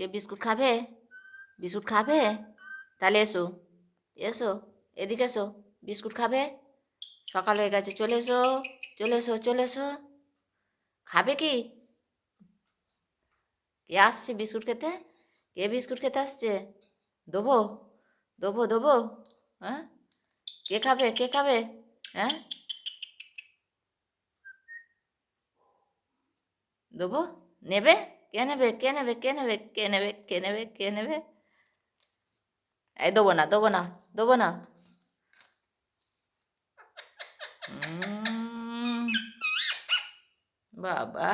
কে biscuit খাবে? Biscuit খাবে? তাহলে এসো, এসো, এদিকে এসো। বিস্কুট খাবে? সকাল হয়ে গেছে, চলে এসো, চলে এসো, চলে এসো। খাবে কি? কে আসছে বিস্কুট খেতে? কে বিস্কুট খেতে আসছে? দেবো, দেবো, দেবো? হ্যাঁ, কে খাবে? কে খাবে? হ্যাঁ, দেবো? নেবে? কে নেবে? কে নেবে? কে নেবে? কে নেবে? কে নেবে? কে নেবে? এই দেবো না, দেবো না, দেবো না। উম, বাবা,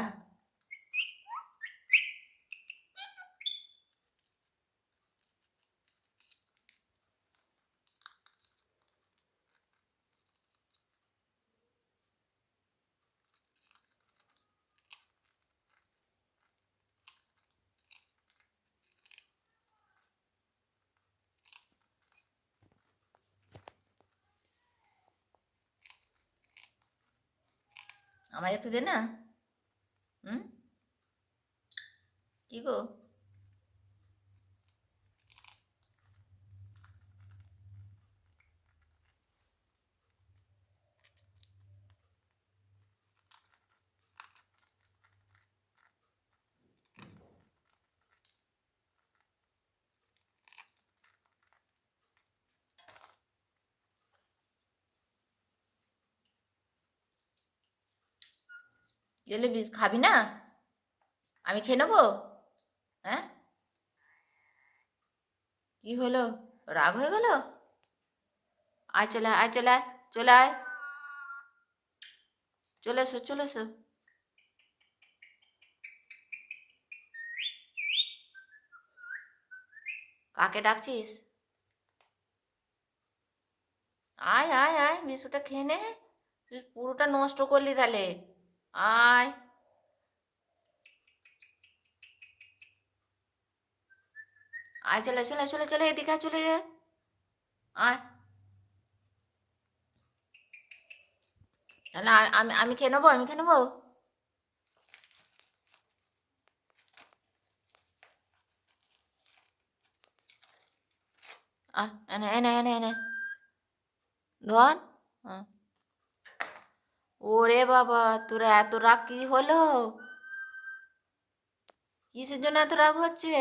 আমায় একটু দে না। হুম, কি গো? কি হলো, খাবি না? আমি খেয়ে নেবো? হ্যাঁ, কি হলো? রাগ হয়ে গেল? আয়, চলে আয়, আয়, চলে আয়, চলে আয়, চলে এসো, চলে এসো। কাকে ডাকছিস? আয়, আয়, আয়, বিস্কুটটা খেয়ে নে। তুই পুরোটা নষ্ট করলি তাহলে। আয়, আয়, চলে চলে চলে চলে, এদিকে আয়, চলে আয়, আয়। তাহলে আমি আমি খেয়ে নেবো, আমি খেয়ে নেবো। আয়, এনে এনে এনে এনে ধর। হ্যাঁ। ওরে বাবা, তোরা এত রাগ কি হলো? কিসের জন্য এত রাগ হচ্ছে?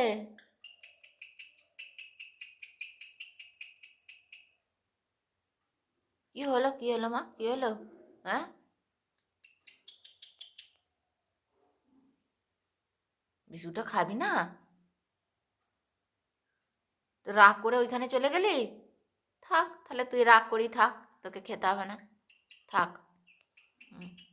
কি হলো, কি হলো মা, কি হলো? হ্যাঁ, বিস্কুটটা খাবি না? তো রাগ করে ওইখানে চলে গেলি? থাক, তাহলে তুই রাগ করেই থাক, তোকে খেতে হবে না। থাক। হুম।